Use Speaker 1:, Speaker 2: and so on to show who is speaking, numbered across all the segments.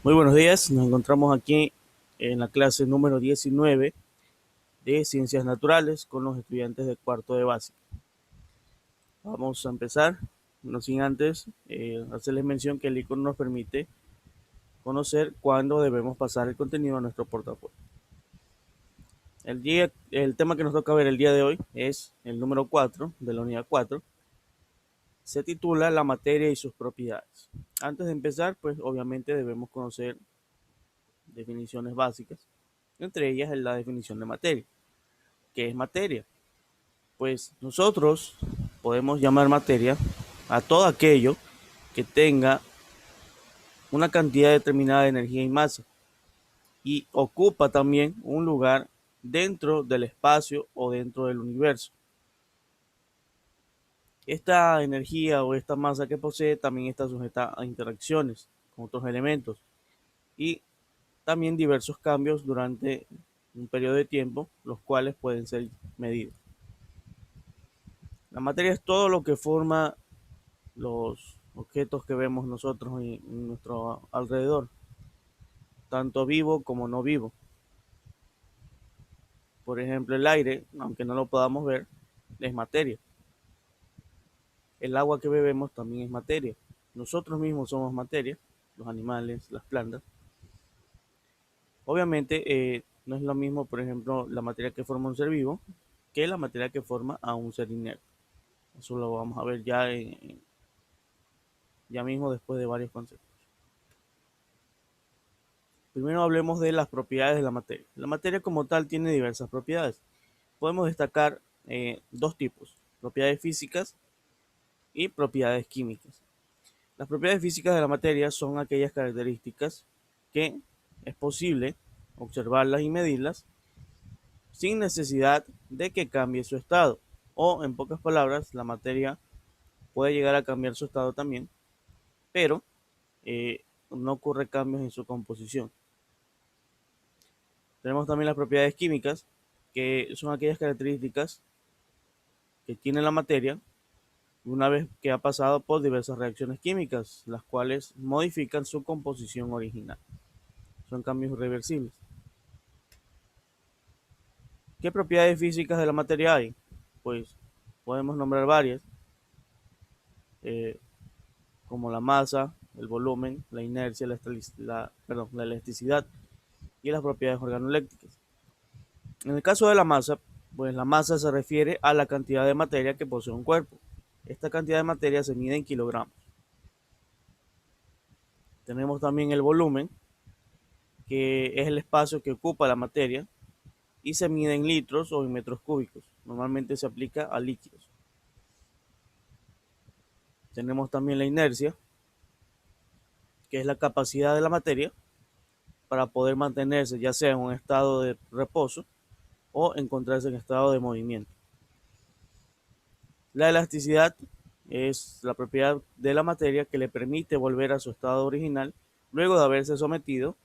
Speaker 1: Muy buenos días, nos encontramos aquí en la clase número 19 de Ciencias Naturales con los estudiantes de cuarto de básica. Vamos a empezar, no sin antes hacerles mención que el icono nos permite conocer cuándo debemos pasar el contenido a nuestro portafolio. El tema que nos toca ver el día de hoy es el número 4 de la unidad 4. Se titula La materia y sus propiedades. Antes de empezar, pues obviamente debemos conocer definiciones básicas. Entre ellas es la definición de materia. ¿Qué es materia? Pues nosotros podemos llamar materia a todo aquello que tenga una cantidad determinada de energía y masa y ocupa también un lugar dentro del espacio o dentro del universo. Esta energía o esta masa que posee también está sujeta a interacciones con otros elementos y también diversos cambios durante un periodo de tiempo, los cuales pueden ser medidos. La materia es todo lo que forma los objetos que vemos nosotros en nuestro alrededor, tanto vivo como no vivo. Por ejemplo, el aire, aunque no lo podamos ver, es materia. El agua que bebemos también es materia. Nosotros mismos somos materia, los animales, las plantas. Obviamente, no es lo mismo, por ejemplo, la materia que forma un ser vivo que la materia que forma a un ser inerte. Eso lo vamos a ver ya mismo después de varios conceptos. Primero hablemos de las propiedades de la materia. La materia como tal tiene diversas propiedades. Podemos destacar dos tipos, propiedades físicas y propiedades químicas. Las propiedades físicas de la materia son aquellas características que es posible observarlas y medirlas sin necesidad de que cambie su estado. O en pocas palabras, la materia puede llegar a cambiar su estado también, pero no ocurre cambios en su composición. Tenemos también las propiedades químicas, que son aquellas características que tiene la materia una vez que ha pasado por diversas reacciones químicas, las cuales modifican su composición original. Son cambios irreversibles. ¿Qué propiedades físicas de la materia hay? Pues podemos nombrar varias, eh, como la masa, el volumen, la inercia, la elasticidad y las propiedades organoeléctricas. En el caso de la masa, pues la masa se refiere a la cantidad de materia que posee un cuerpo. Esta cantidad de materia se mide en kilogramos. Tenemos también el volumen, que es el espacio que ocupa la materia, y se mide en litros o en metros cúbicos. Normalmente se aplica a líquidos. Tenemos también la inercia, que es la capacidad de la materia para poder mantenerse ya sea en un estado de reposo o encontrarse en estado de movimiento. La elasticidad es la propiedad de la materia que le permite volver a su estado original luego de haberse sometido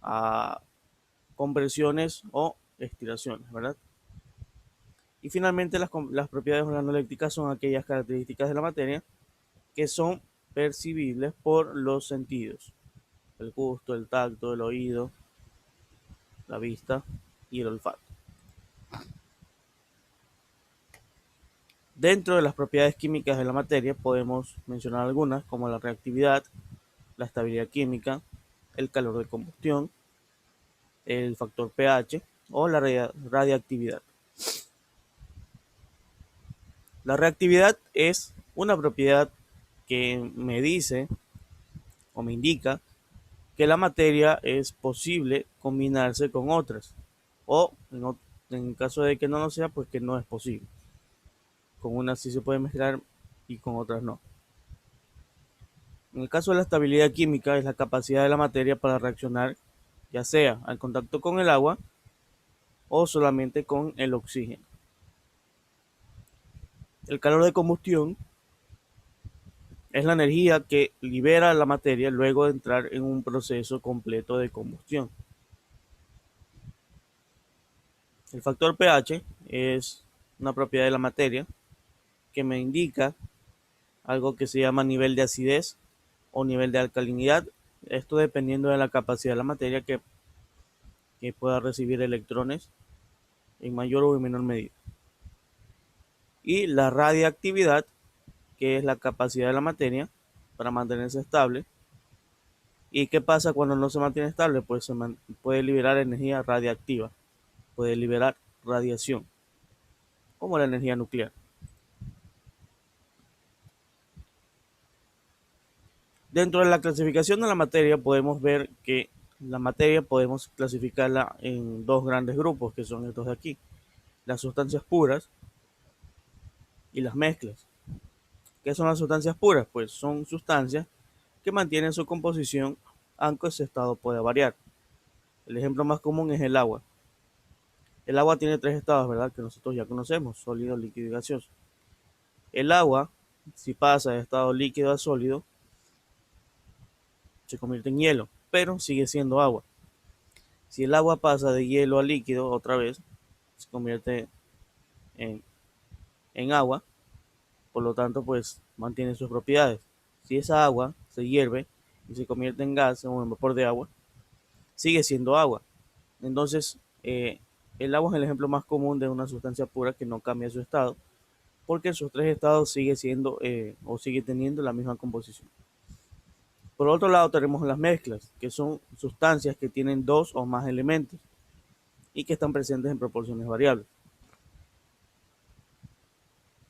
Speaker 1: a compresiones o estiraciones, ¿verdad? Y finalmente las propiedades organoeléctricas son aquellas características de la materia que son percibibles por los sentidos, el gusto, el tacto, el oído, la vista y el olfato. Dentro de las propiedades químicas de la materia podemos mencionar algunas como la reactividad, la estabilidad química, el calor de combustión, el factor pH o la radiactividad. La reactividad es una propiedad que me dice o me indica que la materia es posible combinarse con otras o en caso de que no lo sea, pues que no es posible. Con unas sí se puede mezclar y con otras no. En el caso de la estabilidad química es la capacidad de la materia para reaccionar ya sea al contacto con el agua o solamente con el oxígeno. El calor de combustión es la energía que libera la materia luego de entrar en un proceso completo de combustión. El factor pH es una propiedad de la materia que me indica algo que se llama nivel de acidez o nivel de alcalinidad Esto dependiendo de la capacidad de la materia que pueda recibir electrones en mayor o en menor medida. Y la radiactividad, que es la capacidad de la materia para mantenerse estable. ¿Y qué pasa cuando no se mantiene estable? Pues puede liberar energía radiactiva, puede liberar radiación, como la energía nuclear. Dentro de la clasificación de la materia podemos ver que la materia podemos clasificarla en dos grandes grupos, que son estos de aquí: las sustancias puras y las mezclas. ¿Qué son las sustancias puras? Pues son sustancias que mantienen su composición aunque ese estado pueda variar. El ejemplo más común es el agua. El agua tiene tres estados, ¿verdad? Que nosotros ya conocemos: sólido, líquido y gaseoso. El agua, si pasa de estado líquido a sólido, se convierte en hielo, pero sigue siendo agua. Si el agua pasa de hielo a líquido otra vez, se convierte en, en agua, por lo tanto, pues mantiene sus propiedades. Si esa agua se hierve y se convierte en gas o en vapor de agua, sigue siendo agua. Entonces, el agua es el ejemplo más común de una sustancia pura que no cambia su estado, porque en sus tres estados sigue siendo o sigue teniendo la misma composición. Por otro lado, tenemos las mezclas, que son sustancias que tienen dos o más elementos y que están presentes en proporciones variables.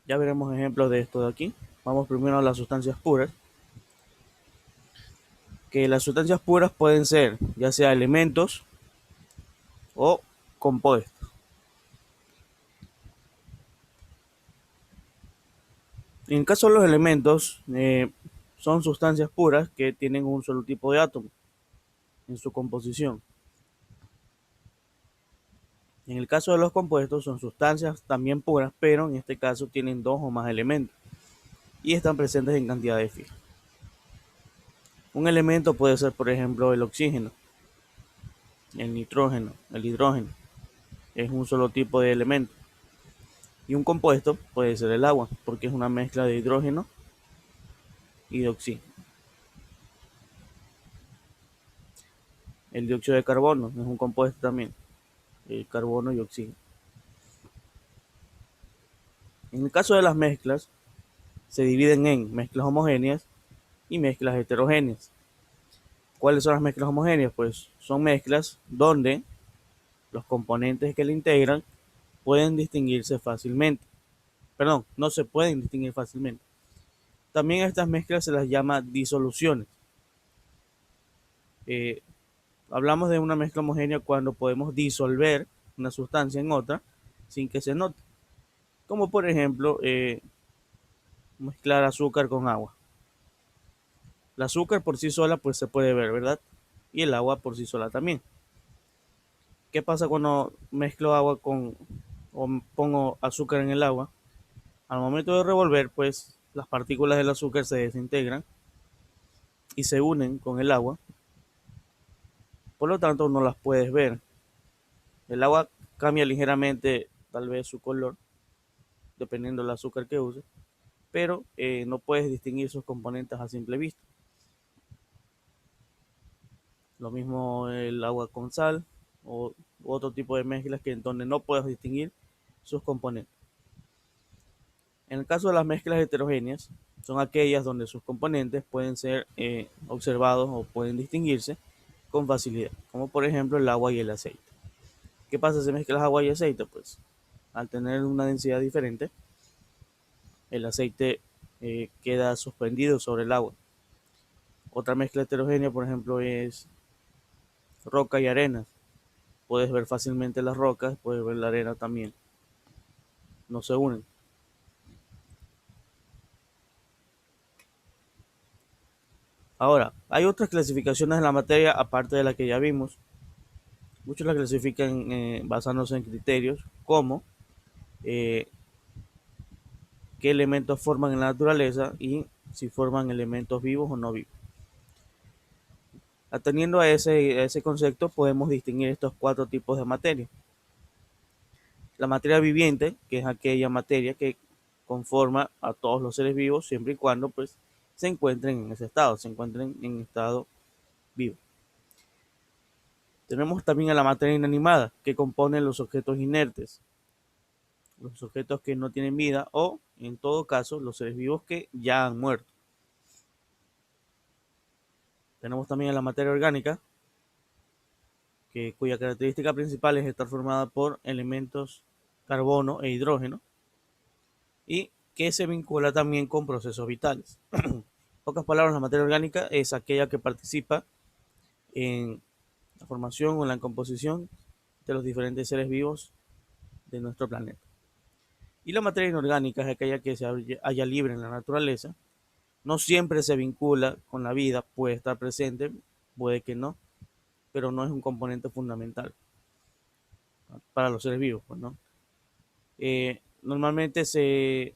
Speaker 1: Ya veremos ejemplos de esto de aquí. Vamos primero a las sustancias puras, que las sustancias puras pueden ser ya sea elementos o compuestos. En el caso de los elementos, son sustancias puras que tienen un solo tipo de átomo en su composición. En el caso de los compuestos, son sustancias también puras, pero en este caso tienen dos o más elementos y están presentes en cantidades fijas. Un elemento puede ser, por ejemplo, el oxígeno, el nitrógeno, el hidrógeno. Es un solo tipo de elemento. Y un compuesto puede ser el agua, porque es una mezcla de hidrógeno y de oxígeno. El dióxido de carbono es un compuesto también, el carbono y oxígeno. En el caso de las mezclas, se dividen en mezclas homogéneas y mezclas heterogéneas. ¿Cuáles son las mezclas homogéneas? Pues son mezclas donde los componentes que la integran pueden distinguirse fácilmente. Perdón, no se pueden distinguir fácilmente. También a estas mezclas se las llama disoluciones. Eh, Hablamos de una mezcla homogénea cuando podemos disolver una sustancia en otra sin que se note. Como por ejemplo, mezclar azúcar con agua. El azúcar por sí sola pues se puede ver, ¿verdad? Y el agua por sí sola también. ¿Qué pasa cuando mezclo agua con o pongo azúcar en el agua? Al momento de revolver, pues las partículas del azúcar se desintegran y se unen con el agua, por lo tanto no las puedes ver. El agua cambia ligeramente tal vez su color, dependiendo del azúcar que uses, pero no puedes distinguir sus componentes a simple vista. Lo mismo el agua con sal o otro tipo de mezclas que en donde no puedes distinguir sus componentes. En el caso de las mezclas heterogéneas, son aquellas donde sus componentes pueden ser observados o pueden distinguirse con facilidad, como por ejemplo el agua y el aceite. ¿Qué pasa si mezclas agua y aceite? Pues al tener una densidad diferente, el aceite queda suspendido sobre el agua. Otra mezcla heterogénea, por ejemplo, es roca y arena. Puedes ver fácilmente las rocas, puedes ver la arena también. No se unen. Ahora, hay otras clasificaciones de la materia aparte de la que ya vimos. Muchos la clasifican basándose en criterios como eh, qué elementos forman en la naturaleza y si forman elementos vivos o no vivos. Atendiendo a ese concepto, podemos distinguir estos cuatro tipos de materia. La materia viviente, que es aquella materia que conforma a todos los seres vivos siempre y cuando pues se encuentren en ese estado, se encuentren en estado vivo. Tenemos también a la materia inanimada, que compone los objetos inertes, los objetos que no tienen vida o, en todo caso, los seres vivos que ya han muerto. Tenemos también a la materia orgánica, cuya característica principal es estar formada por elementos carbono e hidrógeno y que se vincula también con procesos vitales. En pocas palabras, la materia orgánica es aquella que participa en la formación o en la composición de los diferentes seres vivos de nuestro planeta. Y la materia inorgánica es aquella que se halla libre en la naturaleza. No siempre se vincula con la vida, puede estar presente, puede que no, pero no es un componente fundamental para los seres vivos, pues, ¿no? Normalmente se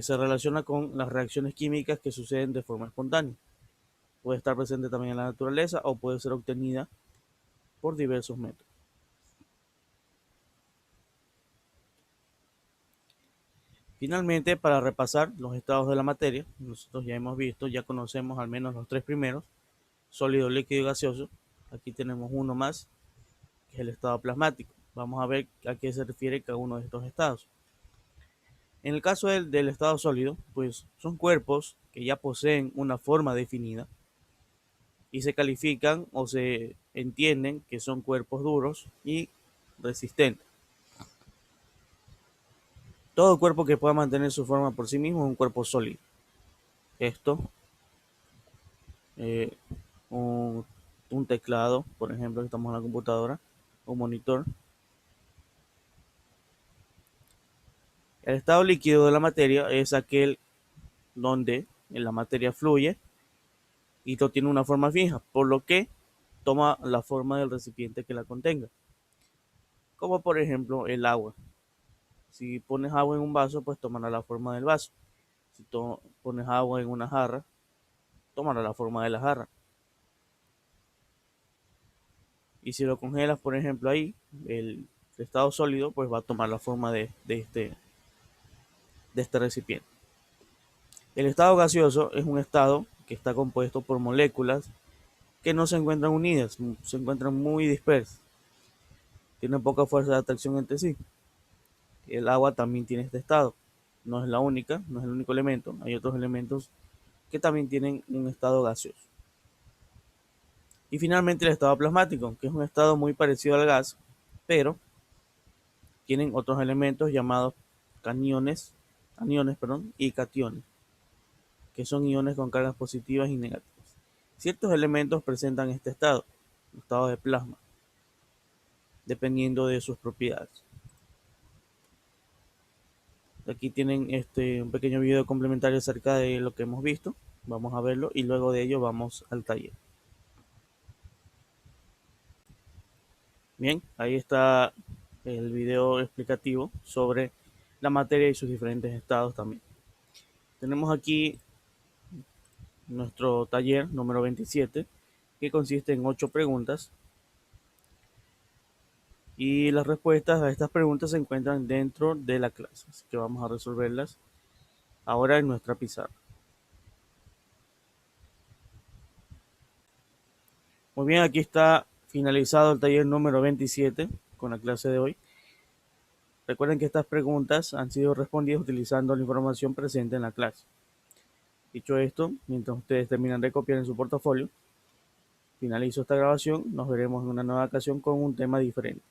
Speaker 1: relaciona con las reacciones químicas que suceden de forma espontánea. Puede estar presente también en la naturaleza o puede ser obtenida por diversos métodos. Finalmente, para repasar los estados de la materia, nosotros ya hemos visto, ya conocemos al menos los tres primeros, sólido, líquido y gaseoso. Aquí tenemos uno más, que es el estado plasmático. Vamos a ver a qué se refiere cada uno de estos estados. En el caso del estado sólido, pues son cuerpos que ya poseen una forma definida y se califican o se entienden que son cuerpos duros y resistentes. Todo cuerpo que pueda mantener su forma por sí mismo es un cuerpo sólido. Esto, eh, un, un teclado, por ejemplo, que estamos en la computadora, un monitor. El estado líquido de la materia es aquel donde la materia fluye y no tiene una forma fija, por lo que toma la forma del recipiente que la contenga. Como por ejemplo el agua. Si pones agua en un vaso, pues tomará la forma del vaso. Si pones agua en una jarra, tomará la forma de la jarra. Y si lo congelas, por ejemplo, ahí, el estado sólido, pues va a tomar la forma de este recipiente. El estado gaseoso es un estado que está compuesto por moléculas que no se encuentran unidas, se encuentran muy dispersas, tienen poca fuerza de atracción entre sí. El agua también tiene este estado, no es la única, no es el único elemento, hay otros elementos que también tienen un estado gaseoso. Y finalmente el estado plasmático, que es un estado muy parecido al gas, pero tienen otros elementos llamados aniones y cationes, que son iones con cargas positivas y negativas. Ciertos elementos presentan este estado de plasma, dependiendo de sus propiedades. Aquí tienen un pequeño video complementario acerca de lo que hemos visto. Vamos a verlo y luego de ello vamos al taller. Bien, ahí está el video explicativo sobre la materia y sus diferentes estados también. Tenemos aquí nuestro taller número 27, que consiste en 8 preguntas y las respuestas a estas preguntas se encuentran dentro de la clase, así que vamos a resolverlas ahora en nuestra pizarra. Muy bien, aquí está finalizado el taller número 27 con la clase de hoy. Recuerden que estas preguntas han sido respondidas utilizando la información presente en la clase. Dicho esto, mientras ustedes terminan de copiar en su portafolio, finalizo esta grabación, nos veremos en una nueva ocasión con un tema diferente.